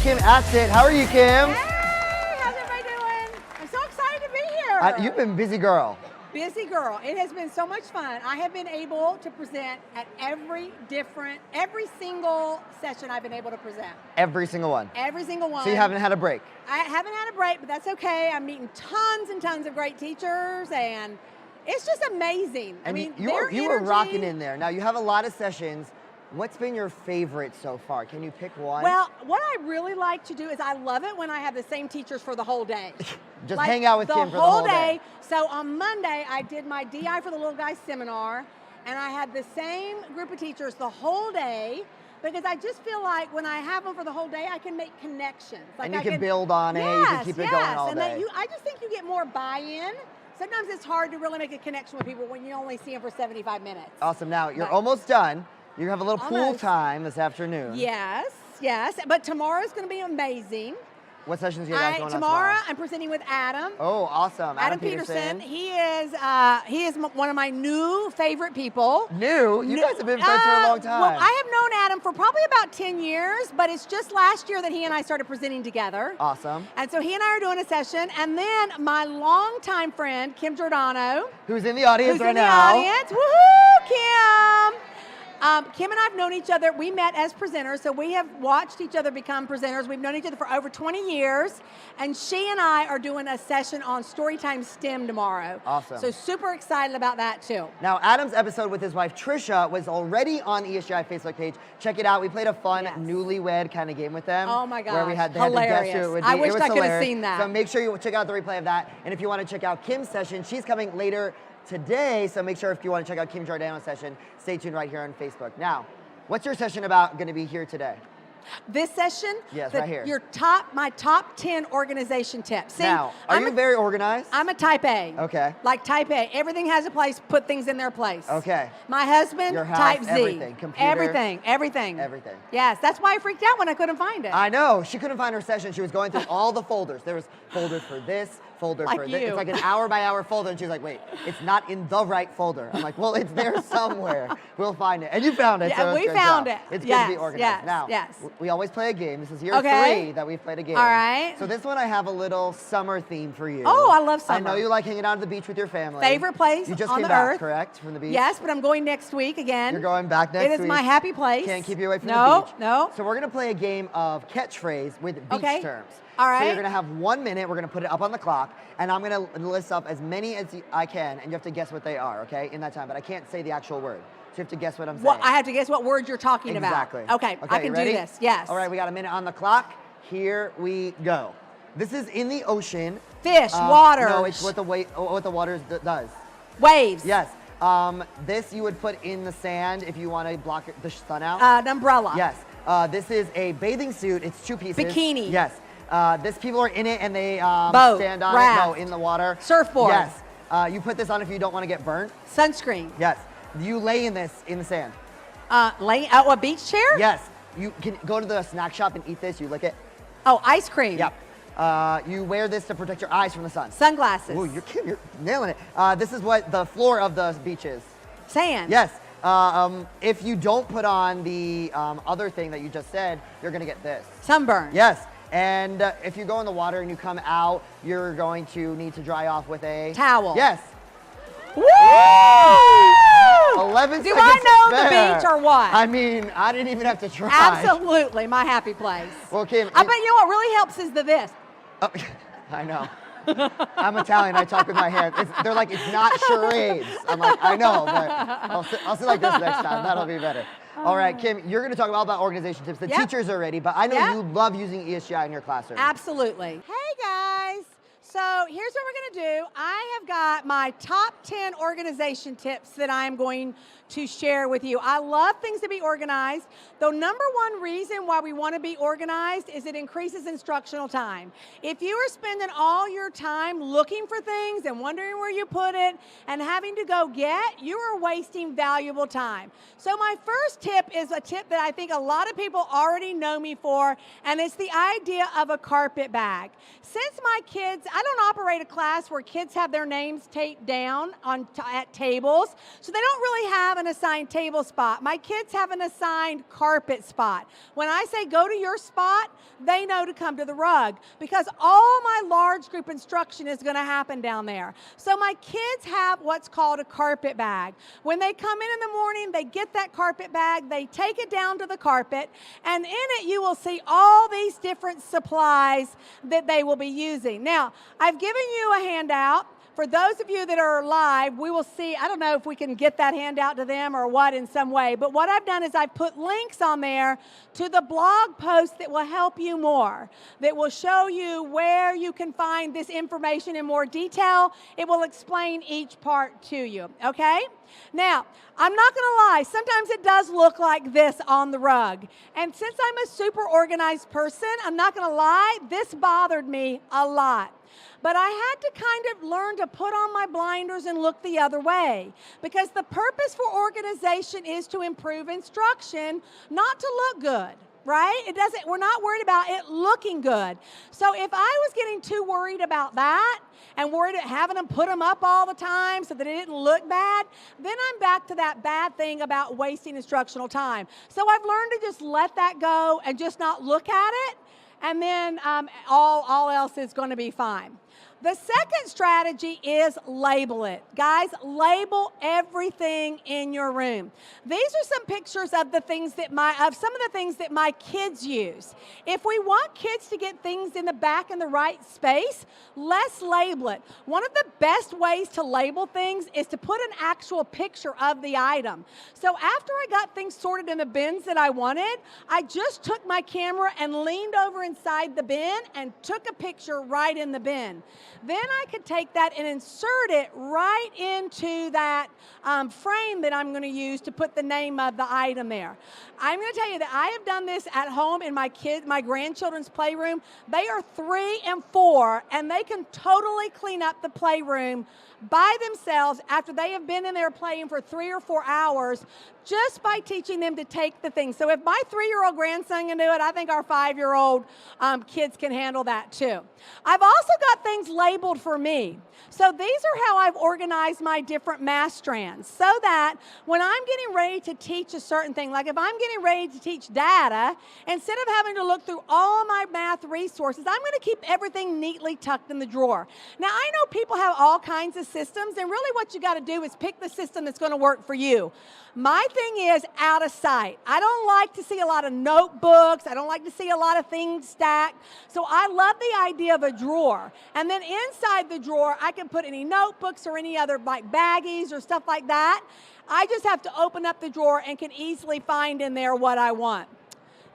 Kim Adsit. How are you, Kim? Hey, how's everybody doing? I'm so excited to be here. You've been busy girl. Busy girl. It has been so much fun. I have been able to present at every single session I've been able to present. Every single one. Every single one. So you haven't had a break? I haven't had a break, but that's okay. I'm meeting tons and tons of great teachers, and it's just amazing. And I mean, you were rocking in there. Now you have a lot of sessions. What's been your favorite so far? Can you pick one? Well, what I really like to do is I love it when I have the same teachers for the whole day. Just like hang out with Kim for the whole day. So on Monday, I did my DI for the Little Guys seminar, and I had the same group of teachers the whole day, because I just feel like when I have them for the whole day, I can make connections. Like and you can build on it, you can keep it going all day. I just think you get more buy-in. Sometimes it's hard to really make a connection with people when you only see them for 75 minutes. Awesome. Now, you're almost done. You have a little pool time this afternoon. Yes, yes. But tomorrow's going to be amazing. What sessions do you guys going on tomorrow? I'm presenting with Adam. Oh, awesome. Adam Peterson. He is one of my new favorite people. New? You guys have been friends for a long time. Well, I have known Adam for probably about 10 years, but it's just last year that he and I started presenting together. Awesome. And so he and I are doing a session, and then my longtime friend, Kim Giordano. Who's in the audience right now. Who's in the audience. Woohoo, Kim! Kim and I have known each other. We met as presenters, so we have watched each other become presenters. We've known each other for over 20 years, and she and I are doing a session on Storytime STEM tomorrow. Awesome. So super excited about that too. Now, Adam's episode with his wife Trisha was already on ESGI Facebook page. Check it out. We played a fun newlywed kind of game with them. Oh my gosh, where we had they hilarious. Had to guess who it would be. I wish I could have hilarious. seen that. So make sure you check out the replay of that. And if you want to check out Kim's session, she's coming later today. So make sure if you want to check out Kim Giordano's session, stay tuned right here on Facebook. Now, what's your session about going to be here today? This session? Yes, right here. My top 10 organization tips. See, now, are you very organized? I'm a type A. Okay. Like type A. Everything has a place, put things in their place. Okay. My husband, your house, type Z. everything. Computer. Everything. Everything. Yes, that's why I freaked out when I couldn't find it. I know. She couldn't find her session. She was going through all the folders. There was folders for this, folder for this. It's like an hour by hour folder, and she's like, wait, it's not in the right folder. I'm like, well, it's there somewhere. We'll find it. And you found it. Yeah, so we found it. It's good to be organized. Yes, now, we always play a game. This is year 3 that we've played a game. All right. So this one I have a little summer theme for you. Oh, I love summer. I know you like hanging out at the beach with your family. Favorite place you just on came the back, earth. correct, from the beach? Yes, but I'm going next week again. You're going back next week. It is my happy place. Can't keep you away from the beach. No. So we're going to play a game of catchphrase with beach terms. All right. So you're going to have 1 minute. We're going to put it up on the clock, and I'm going to list up as many as I can, and you have to guess what they are, okay, in that time. But I can't say the actual word. So you have to guess what I'm saying. Well, I have to guess what word you're talking about. Exactly. Okay, I can do this. Yes. All right, we got a minute on the clock. Here we go. This is in the ocean. Fish, water. No, it's what the water does. Waves. Yes. This you would put in the sand if you want to block the sun out. An umbrella. Yes. This is a bathing suit. It's 2 pieces. Bikini. Yes. This people are in it and they Boat, stand on raft. it. No, in the water. Surfboard. Yes. You put this on if you don't want to get burnt. Sunscreen. Yes. You lay in this in the sand. Lay out a beach chair? Yes. You can go to the snack shop and eat this. You lick it. Oh, ice cream. Yep. You wear this to protect your eyes from the sun. Sunglasses. Ooh, you're nailing it. This is what the floor of the beach is. Sand. Yes. If you don't put on the other thing that you just said, you're going to get this. Sunburn. Yes. And if you go in the water and you come out, you're going to need to dry off with a towel. Yes. Woo! 11 Do seconds I know spare. the beach or what? I mean, I didn't even have to try. Absolutely, my happy place. Well, Kim, I bet you know what really helps is this. Oh, I know. I'm Italian. I talk with my hands. They're like, it's not charades. I'm like, I know, but I'll sit like this next time. That'll be better. All right, Kim, you're going to talk all about organization tips. The teachers are ready, but I know you love using ESGI in your classroom. Absolutely. Hey, guys. So here's what we're going to do. I have got my top 10 organization tips that I'm going to share with you. I love things to be organized. The number one reason why we want to be organized is it increases instructional time. If you are spending all your time looking for things and wondering where you put it and having to go get, you are wasting valuable time. So my first tip is a tip that I think a lot of people already know me for, and it's the idea of a carpet bag. Since my kids, I don't operate a class where kids have their names taped down at tables, so they don't really have an assigned table spot. My kids have an assigned carpet spot. When I say go to your spot, they know to come to the rug because all my large group instruction is going to happen down there. So my kids have what's called a carpet bag. When they come in the morning, they get that carpet bag, they take it down to the carpet, and in it you will see all these different supplies that they will be using. Now, I've given you a handout. For those of you that are live, we will see, I don't know if we can get that handout to them or what in some way, but what I've done is I've put links on there to the blog post that will help you more, that will show you where you can find this information in more detail. It will explain each part to you, okay? Now, I'm not going to lie, sometimes it does look like this on the rug. And since I'm a super organized person, I'm not going to lie, this bothered me a lot. But I had to kind of learn to put on my blinders and look the other way. Because the purpose for organization is to improve instruction, not to look good, right? We're not worried about it looking good. So if I was getting too worried about that and worried about having them put them up all the time so that it didn't look bad, then I'm back to that bad thing about wasting instructional time. So I've learned to just let that go and just not look at it. And then all else is going to be fine. The second strategy is label it. Guys, label everything in your room. These are some pictures of the things that some of the things that my kids use. If we want kids to get things in the back in the right space, let's label it. One of the best ways to label things is to put an actual picture of the item. So after I got things sorted in the bins that I wanted, I just took my camera and leaned over inside the bin and took a picture right in the bin. Then I could take that and insert it right into that frame that I'm going to use to put the name of the item there. I'm going to tell you that I have done this at home in my grandchildren's playroom. They are 3 and 4, and they can totally clean up the playroom by themselves after they have been in there playing for 3 or 4 hours just by teaching them to take the things. So if my 3-year-old grandson can do it, I think our 5-year-old kids can handle that too. I've also got things labeled for me. So these are how I've organized my different math strands so that when I'm getting ready to teach a certain thing, like if I'm getting ready to teach data, instead of having to look through all my math resources, I'm going to keep everything neatly tucked in the drawer. Now, I know people have all kinds of systems, and really what you got to do is pick the system that's going to work for you. My thing is out of sight. I don't like to see a lot of notebooks. I don't like to see a lot of things stacked. So I love the idea of a drawer. And then inside the drawer, I can put any notebooks or any other like baggies or stuff like that. I just have to open up the drawer and can easily find in there what I want.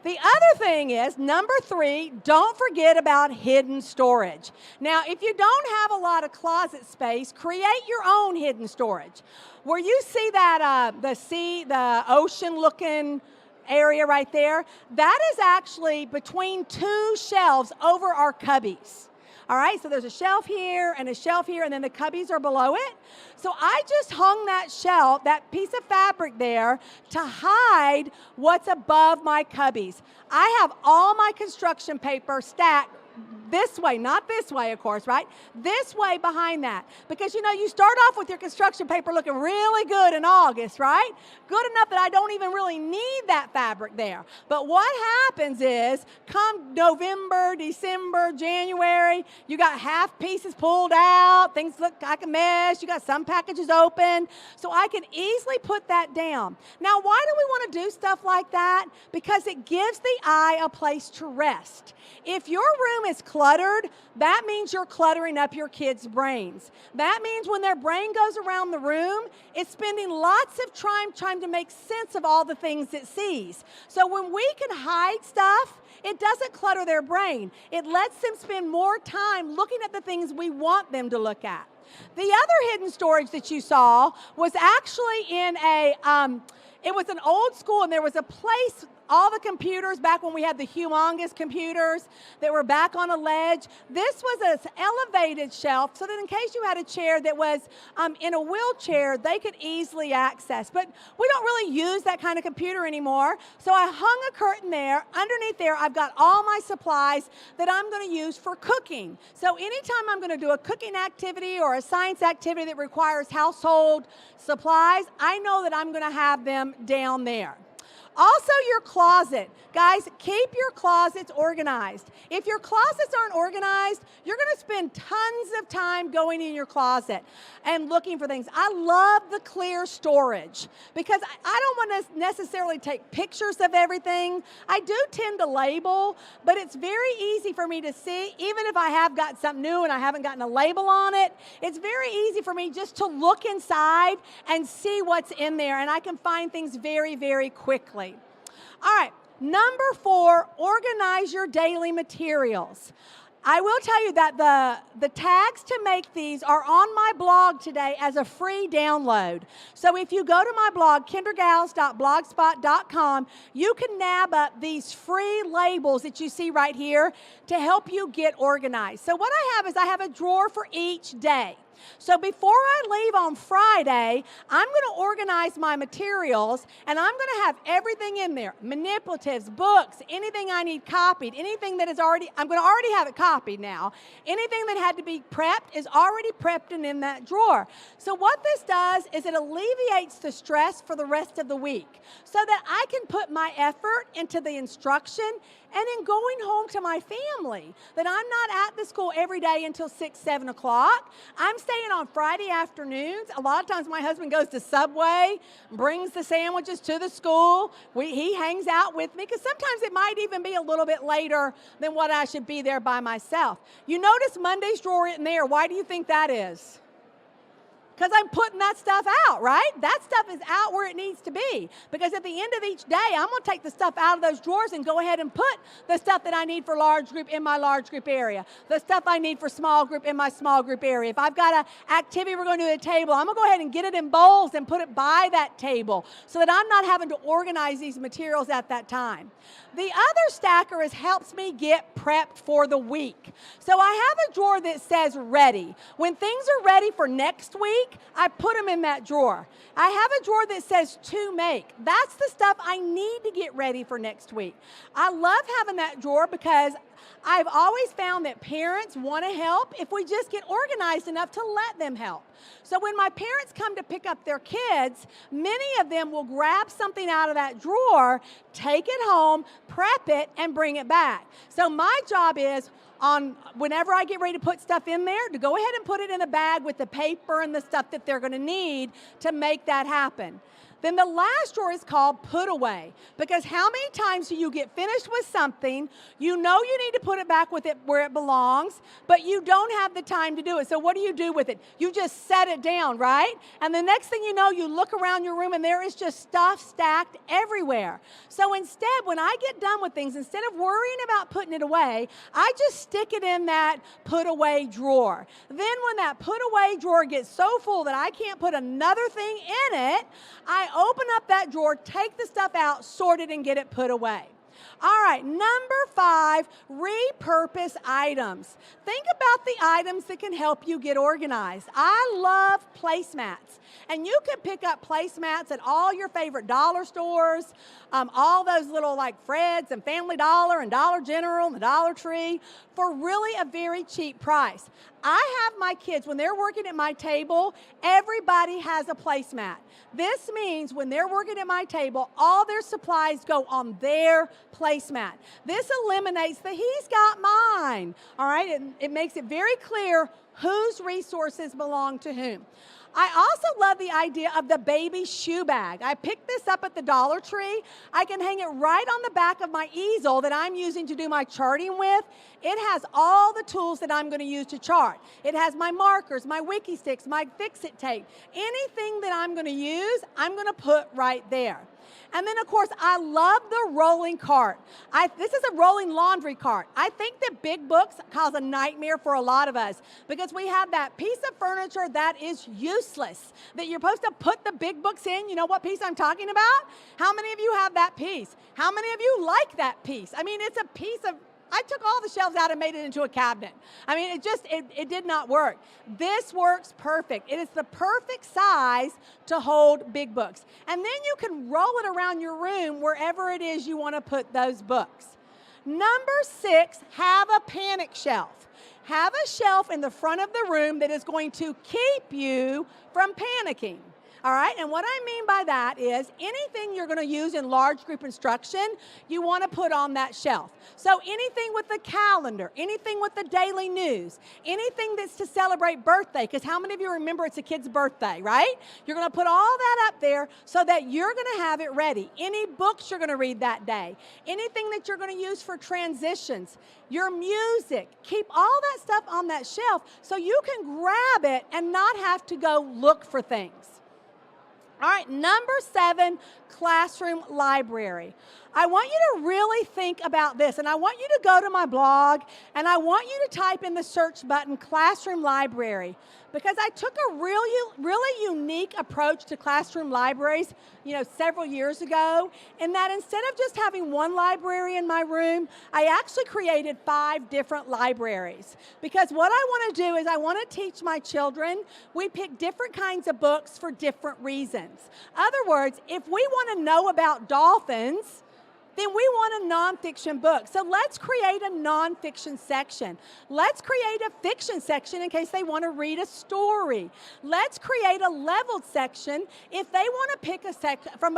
The other thing is, number 3, don't forget about hidden storage. Now, if you don't have a lot of closet space, create your own hidden storage. Where you see that, the ocean-looking area right there, that is actually between 2 shelves over our cubbies. All right, so there's a shelf here and a shelf here, and then the cubbies are below it. So I just hung that shelf, that piece of fabric there, to hide what's above my cubbies. I have all my construction paper stacked this way, not this way, of course, right? This way behind that. Because, you know, you start off with your construction paper looking really good in August, right? Good enough that I don't even really need that fabric there. But what happens is, come November, December, January, you got half pieces pulled out, things look like a mess, you got some packages open, so I can easily put that down. Now, why do we want to do stuff like that? Because it gives the eye a place to rest. If your room is cluttered, that means you're cluttering up your kids' brains. That means when their brain goes around the room, it's spending lots of time trying to make sense of all the things it sees. So when we can hide stuff, it doesn't clutter their brain. It lets them spend more time looking at the things we want them to look at. The other hidden storage that you saw was actually in it was an old school, and there was a place all the computers back when we had the humongous computers that were back on a ledge. This was an elevated shelf so that in case you had a chair that was in a wheelchair, they could easily access. But we don't really use that kind of computer anymore. So I hung a curtain there. Underneath there, I've got all my supplies that I'm going to use for cooking. So anytime I'm going to do a cooking activity or a science activity that requires household supplies, I know that I'm going to have them down there. Also, your closet. Guys, keep your closets organized. If your closets aren't organized, you're going to spend tons of time going in your closet and looking for things. I love the clear storage because I don't want to necessarily take pictures of everything. I do tend to label, but it's very easy for me to see, even if I have got something new and I haven't gotten a label on it, it's very easy for me just to look inside and see what's in there, and I can find things very, very quickly. All right, number 4, organize your daily materials. I will tell you that the tags to make these are on my blog today as a free download. So if you go to my blog, kindergals.blogspot.com, you can nab up these free labels that you see right here to help you get organized. So what I have is I have a drawer for each day. So before I leave on Friday, I'm going to organize my materials, and I'm going to have everything in there. Manipulatives, books, anything I need copied, anything that is already, I'm going to already have it copied now. Anything that had to be prepped is already prepped and in that drawer. So what this does is it alleviates the stress for the rest of the week so that I can put my effort into the instruction and in going home to my family, that I'm not at the school every day until 6, 7 o'clock. I'm staying on Friday afternoons. A lot of times my husband goes to Subway, brings the sandwiches to the school. He hangs out with me because sometimes it might even be a little bit later than what I should be there by myself. You notice Monday's drawer isn't there. Why do you think that is? Because I'm putting that stuff out, right? That stuff is out where it needs to be. Because at the end of each day, I'm going to take the stuff out of those drawers and go ahead and put the stuff that I need for large group in my large group area. The stuff I need for small group in my small group area. If I've got an activity we're going to do at a table, I'm going to go ahead and get it in bowls and put it by that table so that I'm not having to organize these materials at that time. The other stacker helps me get prepped for the week. So I have a drawer that says ready. When things are ready for next week, I put them in that drawer. I have a drawer that says to make. That's the stuff I need to get ready for next week. I love having that drawer because I've always found that parents want to help if we just get organized enough to let them help. So when my parents come to pick up their kids, many of them will grab something out of that drawer, take it home, prep it, and bring it back. So my job is, whenever I get ready to put stuff in there, to go ahead and put it in a bag with the paper and the stuff that they're going to need to make that happen. Then the last drawer is called put away, because how many times do you get finished with something, you know you need to put it back with it where it belongs, but you don't have the time to do it. So what do you do with it? You just set it down, right? And the next thing you know, you look around your room and there is just stuff stacked everywhere. So instead, when I get done with things, instead of worrying about putting it away, I just stick it in that put away drawer. Then when that put away drawer gets so full that I can't put another thing in it, I open up that drawer, take the stuff out, sort it, and get it put away. All right, number 5, repurpose items. Think about the items that can help you get organized. I love placemats. And you can pick up placemats at all your favorite dollar stores, all those little like Fred's and Family Dollar and Dollar General and the Dollar Tree for really a very cheap price. I have my kids, when they're working at my table, everybody has a placemat. This means when they're working at my table, all their supplies go on their placemat. This eliminates the he's got mine, all right? It makes it very clear whose resources belong to whom. I also love the idea of the baby shoe bag. I picked this up at the Dollar Tree. I can hang it right on the back of my easel that I'm using to do my charting with. It has all the tools that I'm going to use to chart. It has my markers, my wiki sticks, my fix-it tape. Anything that I'm going to use, I'm going to put right there. And then, of course, I love the rolling cart. This is a rolling laundry cart. I think that big books cause a nightmare for a lot of us because we have that piece of furniture that is useless, that you're supposed to put the big books in. You know what piece I'm talking about? How many of you have that piece? How many of you like that piece? I mean, it's a piece of, I took all the shelves out and made it into a cabinet. I mean, it did not work. This works perfect. It is the perfect size to hold big books. And then you can roll it around your room wherever it is you want to put those books. Number 6, have a panic shelf. Have a shelf in the front of the room that is going to keep you from panicking. All right, and what I mean by that is anything you're going to use in large group instruction, you want to put on that shelf. So anything with the calendar, anything with the daily news, anything that's to celebrate birthday, because how many of you remember it's a kid's birthday, right? You're going to put all that up there so that you're going to have it ready. Any books you're going to read that day, anything that you're going to use for transitions, your music, keep all that stuff on that shelf so you can grab it and not have to go look for things. All right, number 7, classroom library. I want you to really think about this, and I want you to go to my blog, and I want you to type in the search button, classroom library, because I took a really unique approach to classroom libraries, several years ago, in that instead of just having one library in my room, I actually created 5 different libraries. Because what I want to do is I want to teach my children, we pick different kinds of books for different reasons. Other words, if we want to know about dolphins, then we want a nonfiction book. So let's create a nonfiction section. Let's create a fiction section in case they want to read a story. Let's create a leveled section if they want to pick a section from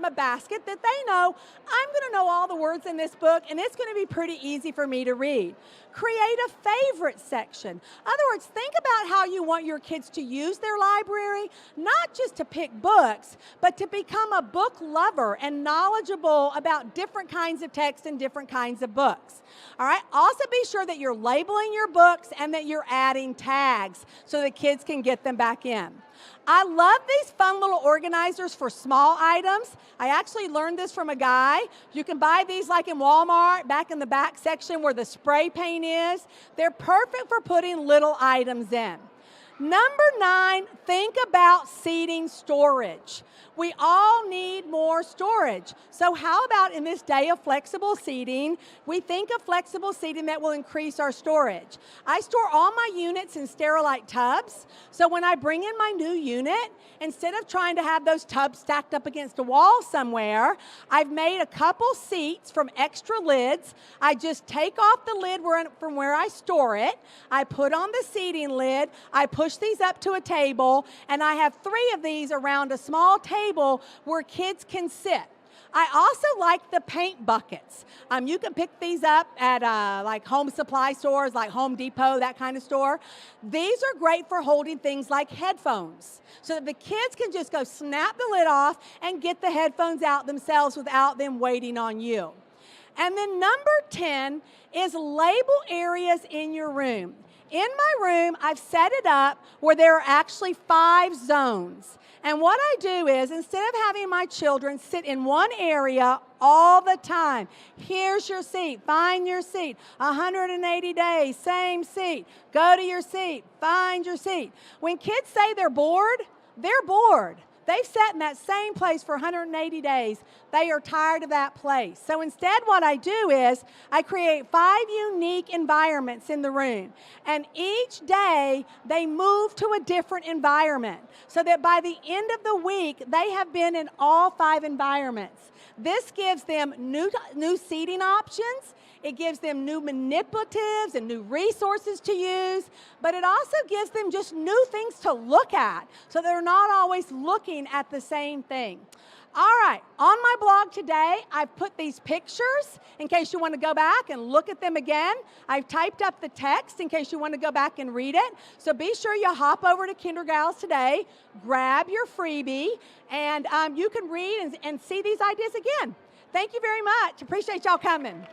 a basket that they know, I'm going to know all the words in this book and it's going to be pretty easy for me to read. Create a favorite section. In other words, think about how you want your kids to use their library, not just to pick books, but to become a book lover and knowledgeable about different kinds of text and different kinds of books. All right, also be sure that you're labeling your books and that you're adding tags so the kids can get them back in. I love these fun little organizers for small items. I actually learned this from a guy. You can buy these like in Walmart, back in the back section where the spray paint is. They're perfect for putting little items in. Number 9, think about seating storage. We all need more storage. So how about in this day of flexible seating, we think of flexible seating that will increase our storage. I store all my units in Sterilite tubs. So when I bring in my new unit, instead of trying to have those tubs stacked up against a wall somewhere, I've made a couple seats from extra lids. I just take off the lid from where I store it. I put on the seating lid. I push these up to a table, and I have 3 of these around a small table where kids can sit. I also like the paint buckets. You can pick these up at like home supply stores, like Home Depot, that kind of store. These are great for holding things like headphones, so that the kids can just go snap the lid off and get the headphones out themselves without them waiting on you. And then number 10 is label areas in your room. In my room, I've set it up where there are actually 5 zones. And what I do is, instead of having my children sit in one area all the time, here's your seat, find your seat, 180 days, same seat, go to your seat, find your seat. When kids say they're bored, they're bored. They've sat in that same place for 180 days. They are tired of that place. So instead what I do is I create 5 unique environments in the room. And each day they move to a different environment so that by the end of the week they have been in all 5 environments. This gives them new seating options. It gives them new manipulatives and new resources to use, but it also gives them just new things to look at so they're not always looking at the same thing. All right, on my blog today, I've put these pictures in case you want to go back and look at them again. I've typed up the text in case you want to go back and read it. So be sure you hop over to Kindergals today, grab your freebie, and you can read and see these ideas again. Thank you very much. Appreciate y'all coming.